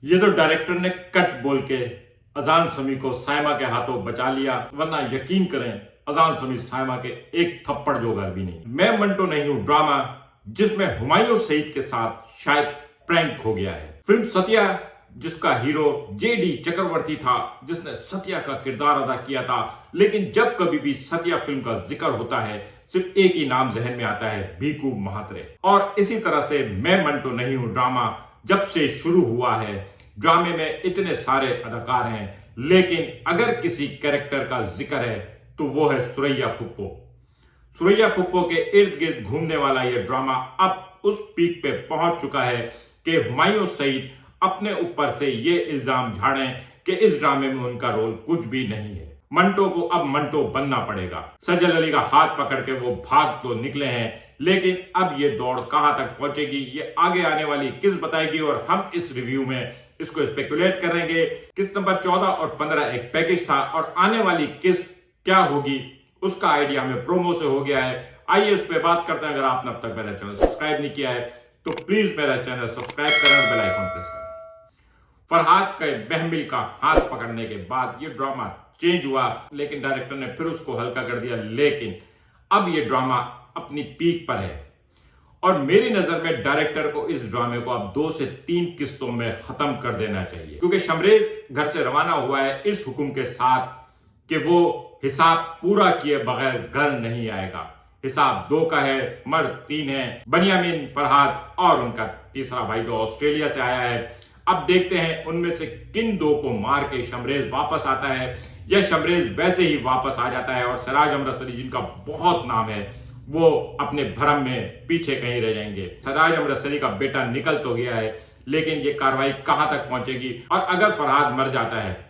ये तो डायरेक्टर ने कट बोल के अजान समी को साइमा के हाथों बचा लिया, वरना यकीन करें अजान समी साइमा के एक थप्पड़ जोगर भी नहीं। मैं मंटो नहीं हूं ड्रामा जिसमें हुमायूं सईद के साथ शायद प्रैंक हो गया है। फिल्म सतिया जिसका हीरो जेडी चक्रवर्ती था, जिसने सतिया का किरदार अदा किया था, लेकिन जब कभी भी सतिया फिल्म का जिक्र होता है सिर्फ एक ही नाम जहन में आता है, भीकू महात्रे। और इसी तरह से मैं मंटो नहीं हूं ड्रामा जब से शुरू हुआ है, ड्रामे में इतने सारे अदाकार हैं, लेकिन अगर किसी कैरेक्टर का जिक्र है तो वो है सुरैया फुप्पो। सुरैया फुप्पो के इर्द गिर्द घूमने वाला यह ड्रामा अब उस पीक पे पहुंच चुका है कि हुमायूं सईद अपने ऊपर से ये इल्जाम झाड़ें कि इस ड्रामे में उनका रोल कुछ भी नहीं है। मंटो को अब मंटो बनना पड़ेगा। सजल अली का हाथ पकड़ के वो भाग तो निकले हैं, लेकिन अब ये दौड़ कहां तक पहुंचेगी ये आगे आने वाली किस बताएगी, और हम इस रिव्यू में इसको स्पेकुलेट करेंगे। किस नंबर 14 और 15 एक पैकेज था और आने वाली किस क्या होगी उसका आइडिया हमें प्रोमो से हो गया है। आइए उस पर बात करते हैं। अगर आपने अब तक मेरा चैनल सब्सक्राइब नहीं किया है तो प्लीज मेरा चैनल सब्सक्राइब करें और बेल आइकन प्रेस करें। फरहाद के महमिल का हाथ पकड़ने के बाद ये ड्रामा चेंज हुआ, लेकिन डायरेक्टर ने फिर उसको हल्का कर दिया। लेकिन अब ये ड्रामा अपनी पीक पर है और मेरी नजर में डायरेक्टर को इस ड्रामे को अब 2 से 3 किस्तों में खत्म कर देना चाहिए, क्योंकि शमरेज घर से रवाना हुआ है इस हुक्म के साथ कि वो हिसाब पूरा किए बगैर घर नहीं आएगा। हिसाब 2 का है, मर्द 3 है, बनियामिन, फरहाद और उनका तीसरा भाई जो ऑस्ट्रेलिया से आया है। अब देखते हैं उनमें से किन 2 को मार के शमरेज वापस आता है या शमरेज वैसे ही वापस आ जाता है और सिराज अमृत अली जिनका बहुत नाम है वो अपने भरम में पीछे कहीं रह जाएंगे। सिराज अमृत अली का बेटा निकल तो गया है, लेकिन ये कार्रवाई कहां तक पहुंचेगी, और अगर फरहाद मर जाता है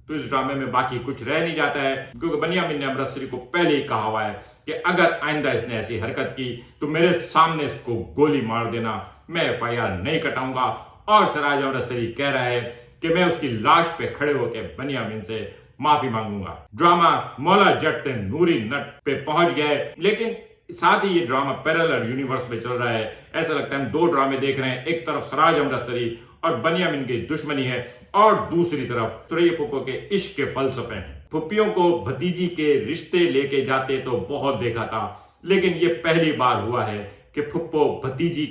तो इस ड्रामे में बाकी कुछ रह नहीं जाता है, क्योंकि बनियामिन ने अमृतसरी को पहले ही कहा हुआ है कि अगर आइंदा इसने ऐसी हरकत की तो मेरे सामने इसको गोली मार देना, मैं एफआईआर नहीं कटाऊंगा। और सिराज अमृतसरी कह रहा है कि मैं उसकी लाश पे खड़े होकर बनियामिन से माफी मांगूंगा। ड्रामा मौला जट नूरी नट पे पहुंच गए, लेकिन साथ ही ये ड्रामा पैरेलल यूनिवर्स में चल रहा है। ऐसा लगता है हम 2 ड्रामे देख रहे हैं, एक तरफ सिराज अमृतसरी और बनियामिन की दुश्मनी है और दूसरी तरफ सुरैया फुप्पो के इश्क के फलसफे हैं। फुप्पियों को भतीजी के रिश्ते लेके जाते तो बहुत देखा था, लेकिन ये पहली बार हुआ है कि फुप्पो भतीजी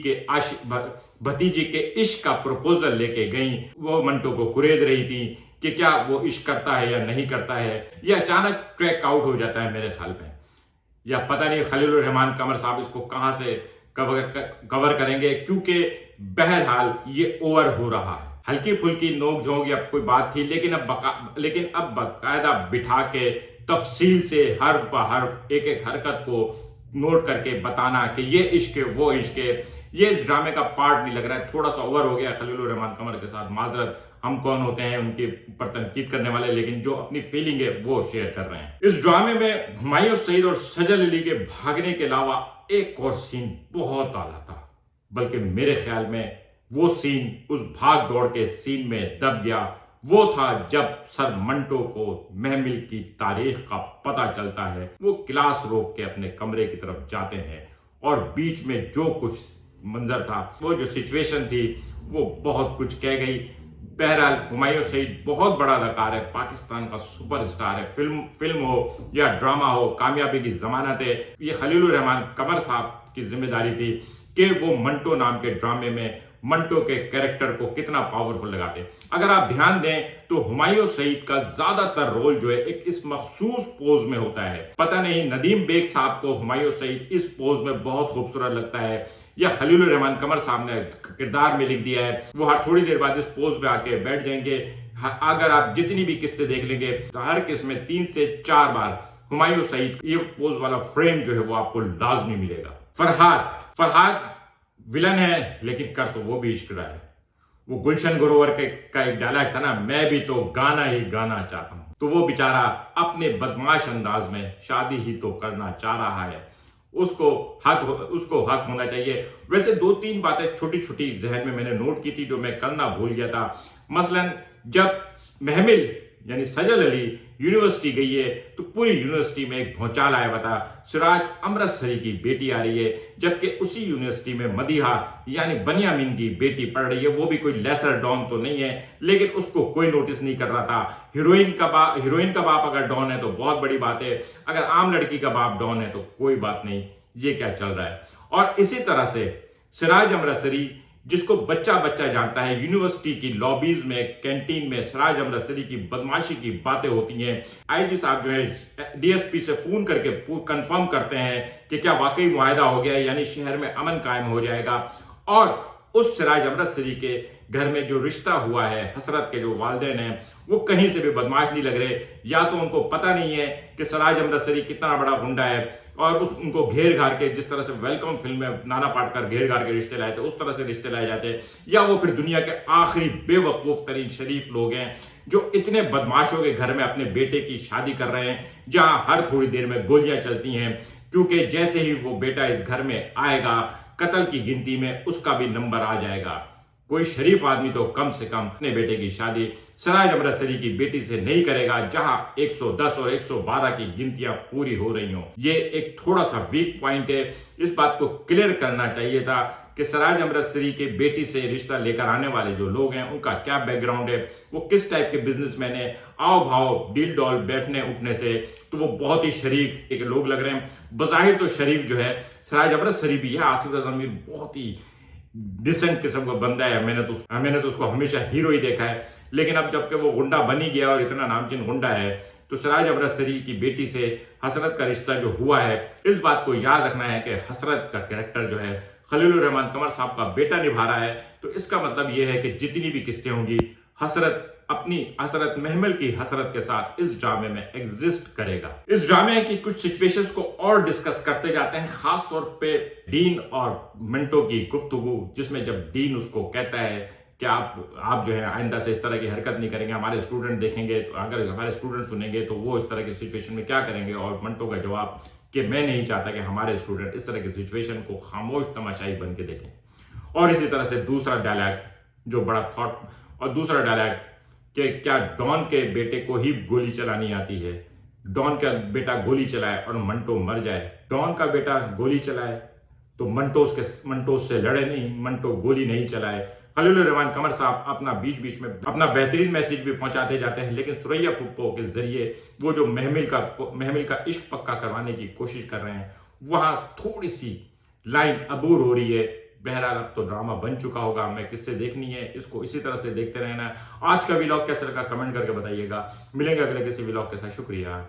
के इश्क का प्रपोजल लेके गई। वो मंटो को कुरेद रही थी कि क्या वो इश्क करता है या नहीं करता है। ये अचानक ट्रैक आउट हो जाता है मेरे ख्याल में, या पता नहीं खलीलुर रहमान कमर साहब इसको कहां से कवर करेंगे, क्योंकि बहरहाल ये ओवर हो रहा है। हल्की फुल्की नोक झोंक या कोई बात थी, लेकिन अब बाकायदा बिठा के तफसील से हर्फ ब हर्फ एक एक हरकत को नोट करके बताना कि ये इश्क है वो इश्क है, ये इस ड्रामे का पार्ट नहीं लग रहा है। थोड़ा सा ओवर हो गया खलीलुर रहमान कमर के साथ। माजरत, हम कौन होते हैं उनके ऊपर तनकीद करने वाले, लेकिन जो अपनी फीलिंग है वो शेयर कर रहे हैं। इस ड्रामे में हुमायूं सईद और सजल अली के भागने के अलावा एक और सीन बहुत आला था, बल्कि मेरे ख्याल में वो सीन उस भाग दौड़ के सीन में दब गया। वो था जब सर मंटो को महमिल की तारीख का पता चलता है। वो क्लास रोक के अपने कमरे की तरफ जाते हैं और बीच में जो कुछ मंजर था, वो जो सिचुएशन थी, वो बहुत कुछ कह गई। बहरहाल हुमायूं सईद बहुत बड़ा अदाकार है, पाकिस्तान का सुपरस्टार है। फिल्म हो या ड्रामा हो, कामयाबी की जमानत है। ये खलीलुर रहमान कमर साहब की जिम्मेदारी थी कि वो मंटो नाम के ड्रामे में मंटो के कैरेक्टर को कितना पावरफुल लगाते। अगर आप ध्यान दें तो हुमायूं सईद का ज्यादातर रोल जो है एक इस मखसूस पोज में होता है। पता नहीं नदीम बेग साहब को हुमायूं सईद इस पोज में बहुत खूबसूरत लगता है या खलीलुर रहमान कमर साहब ने किरदार में लिख दिया है, वो हर थोड़ी देर बाद इस पोज में आके बैठ जाएंगे। अगर आप जितनी भी किस्तें देख लेंगे तो हर किस्त में 3 से 4 बार हुमायूं सईद ये पोज वाला फ्रेम जो है वो आपको लाजमी मिलेगा। फरहाद विलन है, लेकिन कर तो वो भी इश्क रहा है। वो गुलशन ग्रोवर का एक डायलॉग था ना, मैं भी तो गाना ही गाना चाहता हूं, तो वो बेचारा अपने बदमाश अंदाज में शादी ही तो करना चाह रहा है। उसको हक होना चाहिए। वैसे 2-3 बातें छोटी छोटी जहन में मैंने नोट की थी जो मैं करना भूल गया था। मसलन जब महमिल यानी सजल अली यूनिवर्सिटी गई है तो पूरी यूनिवर्सिटी में एक भौचाल आया बता सिराज अमृतसरी की बेटी आ रही है, जबकि उसी यूनिवर्सिटी में मदीहा यानी बनियामीन की बेटी पढ़ रही है। वो भी कोई लेसर डॉन तो नहीं है, लेकिन उसको कोई नोटिस नहीं कर रहा था। हीरोइन का बाप अगर डॉन है तो बहुत बड़ी बात है, अगर आम लड़की का बाप डॉन है तो कोई बात नहीं। ये क्या चल रहा है। और इसी तरह से सिराज अमृतसरी जिसको बच्चा बच्चा जानता है, यूनिवर्सिटी की लॉबीज में कैंटीन में सिराज अमृतसरी की बदमाशी की बातें होती हैं। आईजी साहब जो है डीएसपी से फोन करके कंफर्म करते हैं कि क्या वाकई मुआहदा हो गया है, यानी शहर में अमन कायम हो जाएगा। और उस सिराज अमृतसरी के घर में जो रिश्ता हुआ है, हसरत के जो वालिदैन हैं वो कहीं से भी बदमाश नहीं लग रहे। या तो उनको पता नहीं है कि सिराज अमृतसरी कितना बड़ा गुंडा है और उनको घेर घार के, जिस तरह से वेलकम फिल्म में नाना पाटेकर घेर घार के रिश्ते लाए थे उस तरह से रिश्ते लाए जाते हैं, या वो फिर दुनिया के आखिरी बेवकूफ तरीन शरीफ लोग हैं जो इतने बदमाशों के घर में अपने बेटे की शादी कर रहे हैं जहां हर थोड़ी देर में गोलियां चलती हैं, क्योंकि जैसे ही वो बेटा इस घर में आएगा कत्ल की गिनती में उसका भी नंबर आ जाएगा। कोई शरीफ आदमी तो कम से कम अपने बेटे की शादी सिराज अमृतसरी की बेटी से नहीं करेगा जहां 110 और 112 की गिनतियां पूरी हो रही हो। ये एक थोड़ा सा वीक पॉइंट है, इस बात को क्लियर करना चाहिए था कि सिराज अमृतसरी के बेटी से रिश्ता लेकर आने वाले जो लोग हैं उनका क्या बैकग्राउंड है, वो किस टाइप के बिजनेसमैन है, आओ भाव डील डॉल बैठने उठने से तो वो बहुत ही शरीफ के लोग लग रहे हैं। बजाहिर तो शरीफ जो है सिराज अमृतसरी भी है, आसिफ ज़मीर बहुत ही डिसेंट किस्म का बंदा है। मैंने तो उसको हमेशा हीरो ही देखा है, लेकिन अब जबकि वो गुंडा बनी गया और इतना नामचीन गुंडा है तो सिराज अमृतसरी की बेटी से हसरत का रिश्ता जो हुआ है, इस बात को याद रखना है कि हसरत का कैरेक्टर जो है खलीलुर रहमान कमर साहब का बेटा निभा रहा है। तो इसका मतलब यह है कि जितनी भी किस्तें होंगी हसरत महमल की हसरत के साथ इस ड्रामे में एग्जिस्ट करेगा। इस ड्रामे की कुछ सिचुएशंस को और डिस्कस करते जाते हैं, खास तौर पे डीन और मिंटो की गुफ्तगू, जिसमें जब डीन उसको कहता है कि आप जो है आइंदा से इस तरह की हरकत नहीं करेंगे, हमारे स्टूडेंट देखेंगे तो अगर हमारे स्टूडेंट सुनेंगे तो वो इस तरह की सिचुएशन में क्या करेंगे, और मिंटो का जवाब कि मैं नहीं चाहता कि हमारे स्टूडेंट इस तरह की सिचुएशन को खामोश तमाशाई बन के देखें। और इसी तरह से दूसरा डायलॉग जो बड़ा थॉट, और दूसरा डायलॉग कि क्या डॉन के बेटे को ही गोली चलानी आती है, डॉन का बेटा गोली चलाए और मंटो मर जाए, डॉन का बेटा गोली चलाए तो मंटो से लड़े नहीं, मंटो गोली नहीं चलाए। खलीलुर रहमान कमर साहब अपना बीच बीच में अपना बेहतरीन मैसेज भी पहुंचाते जाते हैं, लेकिन सुरैया पुप्पो के जरिए वो जो महमिल का इश्क पक्का करवाने की कोशिश कर रहे हैं वहां थोड़ी सी लाइन अबूर हो रही है। बहरहाल अब तो ड्रामा बन चुका होगा, मैं किससे देखनी है इसको इसी तरह से देखते रहना। आज का व्लॉग कैसा लगा कमेंट करके बताइएगा। मिलेंगे अगले किसी व्लॉग के साथ, शुक्रिया।